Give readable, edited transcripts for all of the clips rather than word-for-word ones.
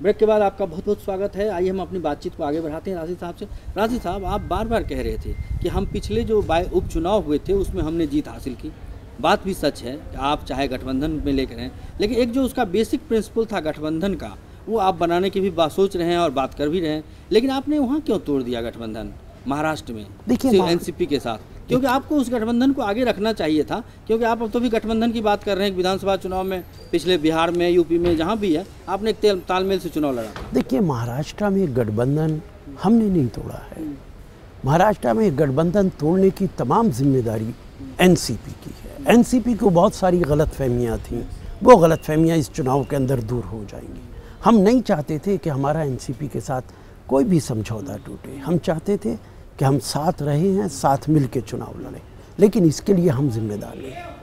Break के बाद आपका बहुत बहुत स्वागत है। आइए हम अपनी बातचीत को आगे बढ़ाते हैं राशिद साहब से। राशिद साहब, आप बार बार कह रहे थे कि हम पिछले जो उपचुनाव हुए थे उसमें हमने जीत हासिल की। बात भी सच है कि आप चाहे गठबंधन में लेकर हैं, लेकिन एक जो उसका बेसिक प्रिंसिपल था गठबंधन का, वो आप बनाने की भी बात सोच रहे हैं और बात कर भी रहे हैं। लेकिन आपने वहाँ क्यों तोड़ दिया गठबंधन महाराष्ट्र में? देखिए एनसीपी के साथ, क्योंकि आपको उस गठबंधन को आगे रखना चाहिए था। क्योंकि आप अब तो भी गठबंधन की बात कर रहे हैं। विधानसभा चुनाव में पिछले बिहार में, यूपी में, जहाँ भी है, आपने एक तालमेल से चुनाव लड़ा था। देखिए, महाराष्ट्र में गठबंधन हमने नहीं तोड़ा है। महाराष्ट्र में गठबंधन तोड़ने की तमाम जिम्मेदारी एनसीपी की है। एनसीपी को बहुत सारी गलतफहमियाँ थीं, वो गलतफहमियाँ इस चुनाव के अंदर दूर हो जाएंगी। हम नहीं चाहते थे कि हमारा एनसीपी के साथ कोई भी समझौता टूटे। हम चाहते थे कि हम साथ रहे हैं, साथ मिल के चुनाव लड़ें, लेकिन इसके लिए हम जिम्मेदार नहीं हैं।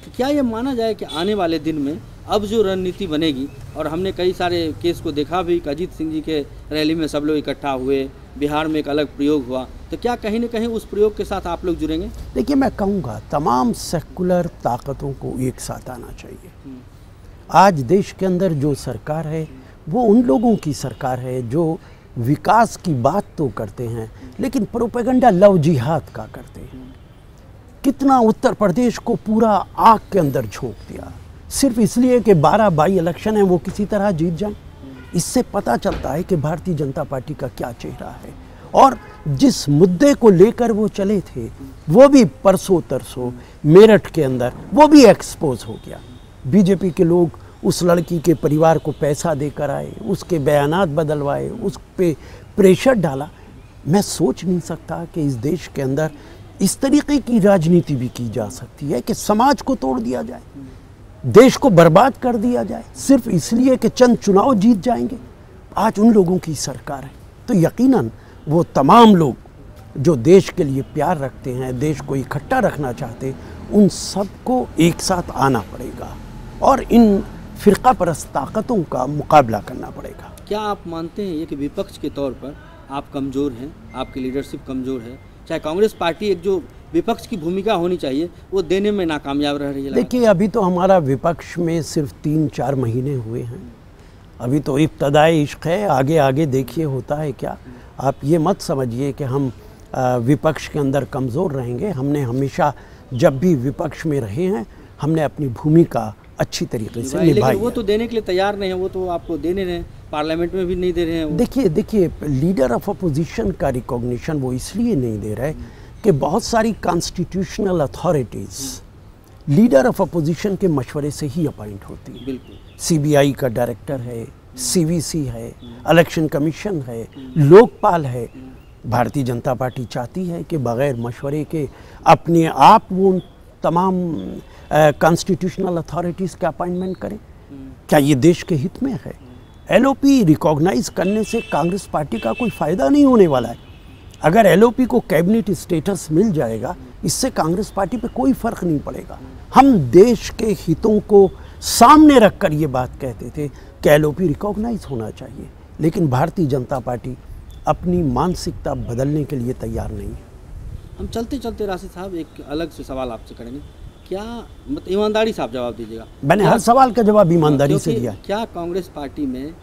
तो क्या ये माना जाए कि आने वाले दिन में अब जो रणनीति बनेगी, और हमने कई सारे केस को देखा भी, अजीत सिंह जी के रैली में सब लोग इकट्ठा हुए, बिहार में एक अलग प्रयोग हुआ, तो क्या कहीं ना कहीं उस प्रयोग के साथ आप लोग जुड़ेंगे? देखिए, मैं कहूँगा तमाम सेकुलर ताकतों को एक साथ आना चाहिए। आज देश के अंदर जो सरकार है वो उन लोगों की सरकार है जो विकास की बात तो करते हैं, लेकिन प्रोपेगेंडा लव जिहाद का करते हैं। कितना उत्तर प्रदेश को पूरा आग के अंदर झोंक दिया, सिर्फ इसलिए कि 12 बाई इलेक्शन है वो किसी तरह जीत जाएं। इससे पता चलता है कि भारतीय जनता पार्टी का क्या चेहरा है। और जिस मुद्दे को लेकर वो चले थे वो भी परसों तरसों मेरठ के अंदर वो भी एक्सपोज हो गया। बीजेपी के लोग उस लड़की के परिवार को पैसा देकर आए, उसके बयानात बदलवाए, उस पे प्रेशर डाला। मैं सोच नहीं सकता कि इस देश के अंदर इस तरीके की राजनीति भी की जा सकती है कि समाज को तोड़ दिया जाए, देश को बर्बाद कर दिया जाए, सिर्फ इसलिए कि चंद चुनाव जीत जाएंगे। आज उन लोगों की सरकार है, तो यकीनन वो तमाम लोग जो देश के लिए प्यार रखते हैं, देश को इकट्ठा रखना चाहते हैं, उन सबको एक साथ आना पड़ेगा और इन फिरका परस्त ताकतों का मुकाबला करना पड़ेगा। क्या आप मानते हैं ये कि विपक्ष के तौर पर आप कमज़ोर हैं, आपकी लीडरशिप कमज़ोर है? चाहे कांग्रेस पार्टी एक जो विपक्ष की भूमिका होनी चाहिए वो देने में नाकामयाब रह रही है। देखिए, अभी तो हमारा विपक्ष में सिर्फ 3-4 महीने हुए हैं। अभी तो इब्तदाई इश्क है, आगे आगे देखिए होता है क्या। आप ये मत समझिए कि हम विपक्ष के अंदर कमज़ोर रहेंगे। हमने हमेशा जब भी विपक्ष में रहे हैं हमने अपनी भूमिका अच्छी तरीके से निभाई। वो तो देने के लिए तैयार नहीं है, वो तो आपको देने रहे हैं, पार्लियामेंट में भी नहीं दे रहे हैं। देखिए लीडर ऑफ अपोजिशन का रिकॉग्निशन वो इसलिए नहीं दे रहे कि बहुत सारी constitutional authorities leader of opposition के मशवरे से ही अपॉइंट होती है। बिल्कुल, सीबीआई का डायरेक्टर है, सीवीसी है, इलेक्शन कमीशन है, लोकपाल है। भारतीय जनता पार्टी चाहती है कि बग़ैर मशवरे के अपने आप वो तमाम कॉन्स्टिट्यूशनल अथॉरिटीज़ का अपॉइंटमेंट करें। क्या ये देश के हित में है? एलओपी रिकॉग्नाइज करने से कांग्रेस पार्टी का कोई फ़ायदा नहीं होने वाला है। अगर एलओपी को कैबिनेट स्टेटस मिल जाएगा, इससे कांग्रेस पार्टी पे कोई फ़र्क नहीं पड़ेगा। हम देश के हितों को सामने रखकर ये बात कहते थे कि एलओपी रिकॉग्नाइज होना चाहिए, लेकिन भारतीय जनता पार्टी अपनी मानसिकता बदलने के लिए तैयार नहीं है। हम चलते चलते राशिद साहब एक अलग से सवाल आपसे करेंगे। क्या मतलब ईमानदारी से आप जवाब दीजिएगा। मैंने हर सवाल का जवाब ईमानदारी से दिया। क्या कांग्रेस पार्टी में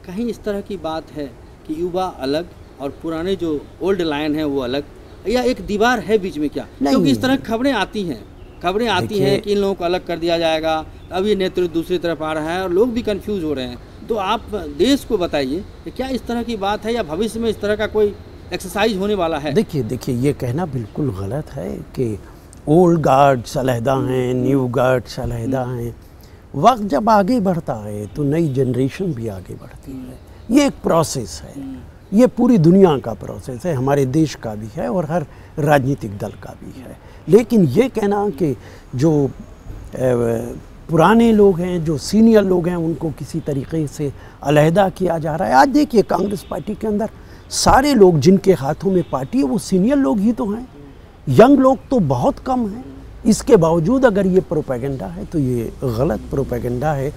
कहीं इस तरह की बात है कि युवा अलग और पुराने जो ओल्ड लाइन है वो अलग, या एक दीवार है बीच में? क्या क्योंकि इस तरह खबरें आती हैं कि इन लोगों को अलग कर दिया जाएगा, अब ये नेतृत्व दूसरी तरफ आ रहा है और लोग भी कंफ्यूज हो रहे हैं। तो आप देश को बताइए कि क्या इस तरह की बात है या भविष्य में इस तरह का कोई एक्सरसाइज होने वाला है? देखिए ये कहना बिल्कुल गलत है कि ओल्ड गार्ड्स अलहदा हैं, न्यू गार्ड्स अलहदा हैं। वक्त जब आगे बढ़ता है तो नई जनरेशन भी आगे बढ़ती है। ये एक प्रोसेस है, ये पूरी दुनिया का प्रोसेस है, हमारे देश का भी है और हर राजनीतिक दल का भी है। लेकिन ये कहना कि जो पुराने लोग हैं, जो सीनियर लोग हैं, उनको किसी तरीके से अलहदा किया जा रहा है। आज देखिए कांग्रेस पार्टी के अंदर सारे लोग जिनके हाथों में पार्टी है वो सीनियर लोग ही तो हैं, यंग लोग तो बहुत कम हैं। इसके बावजूद अगर ये प्रोपेगेंडा है तो ये गलत प्रोपेगेंडा है।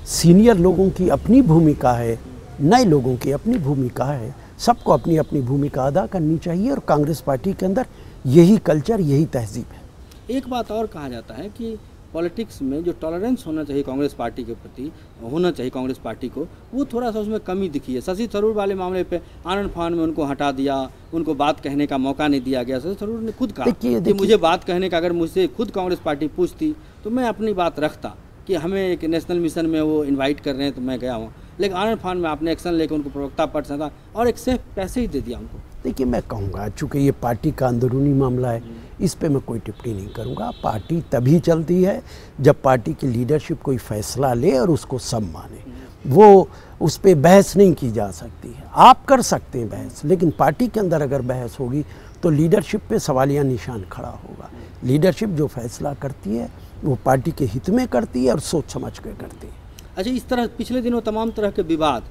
सीनियर लोगों की अपनी भूमिका है, नए लोगों की अपनी भूमिका है, सबको अपनी अपनी भूमिका अदा करनी चाहिए और कांग्रेस पार्टी के अंदर यही कल्चर, यही तहजीब है। एक बात और कहा जाता है कि पॉलिटिक्स में जो टॉलरेंस होना चाहिए कांग्रेस पार्टी के प्रति, होना चाहिए कांग्रेस पार्टी को, वो थोड़ा सा उसमें कमी दिखी है। शशि थरूर वाले मामले पे आनन फान में उनको हटा दिया, उनको बात कहने का मौका नहीं दिया गया। शशि थरूर ने खुद कहा कि मुझे बात कहने का, अगर मुझसे खुद कांग्रेस पार्टी पूछती तो मैं अपनी बात रखता, कि हमें एक नेशनल मिशन में वो इन्वाइट कर रहे हैं तो मैं गया हूँ। लेकिन आनन फान में आपने एक्शन लेकर उनको प्रवक्ता पद सौंपा और एक सिर्फ पैसे ही दे दिया उनको। देखिए, मैं कहूँगा चूँकि ये पार्टी का अंदरूनी मामला है, इस पे मैं कोई टिप्पणी नहीं करूँगा। पार्टी तभी चलती है जब पार्टी की लीडरशिप कोई फैसला ले और उसको सब माने। वो उस पर बहस नहीं की जा सकती है। आप कर सकते हैं बहस, लेकिन पार्टी के अंदर अगर बहस होगी तो लीडरशिप पे सवालिया निशान खड़ा होगा। लीडरशिप जो फैसला करती है वो पार्टी के हित में करती है और सोच समझ कर करती है। अच्छा, इस तरह पिछले दिनों तमाम तरह के विवाद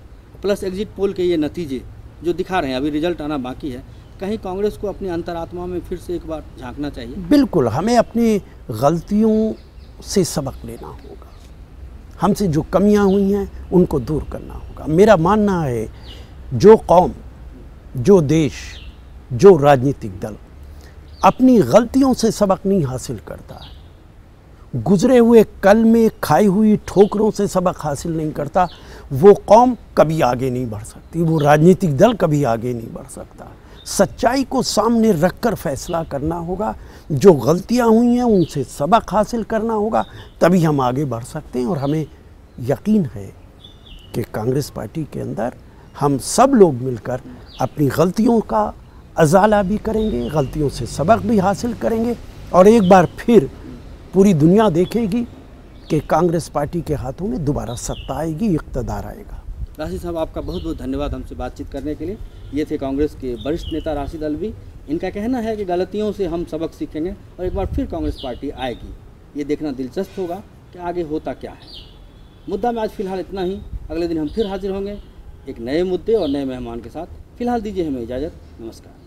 प्लस एग्जिट पोल के ये नतीजे जो दिखा रहे हैं, अभी रिजल्ट आना बाकी है, कहीं कांग्रेस को अपनी अंतरात्मा में फिर से एक बार झांकना चाहिए। बिल्कुल, हमें अपनी गलतियों से सबक लेना होगा। हमसे जो कमियां हुई हैं उनको दूर करना होगा। मेरा मानना है जो कौम, जो देश, जो राजनीतिक दल अपनी गलतियों से सबक नहीं हासिल करता है, गुजरे हुए कल में खाई हुई ठोकरों से सबक हासिल नहीं करता, वो कौम कभी आगे नहीं बढ़ सकती, वो राजनीतिक दल कभी आगे नहीं बढ़ सकता। सच्चाई को सामने रखकर फैसला करना होगा। जो गलतियां हुई हैं उनसे सबक हासिल करना होगा, तभी हम आगे बढ़ सकते हैं। और हमें यकीन है कि कांग्रेस पार्टी के अंदर हम सब लोग मिलकर अपनी गलतियों का अजाला भी करेंगे, गलतियों से सबक भी हासिल करेंगे और एक बार फिर पूरी दुनिया देखेगी कि कांग्रेस पार्टी के हाथों में दोबारा सत्ता आएगी, इक़्तिदार आएगा। राशिद साहब, आपका बहुत बहुत धन्यवाद हमसे बातचीत करने के लिए। ये थे कांग्रेस के वरिष्ठ नेता राशिद अल्वी। इनका कहना है कि गलतियों से हम सबक सीखेंगे और एक बार फिर कांग्रेस पार्टी आएगी। ये देखना दिलचस्प होगा कि आगे होता क्या है। मुद्दा में आज फिलहाल इतना ही। अगले दिन हम फिर हाजिर होंगे एक नए मुद्दे और नए मेहमान के साथ। फिलहाल दीजिए हमें इजाज़त। नमस्कार।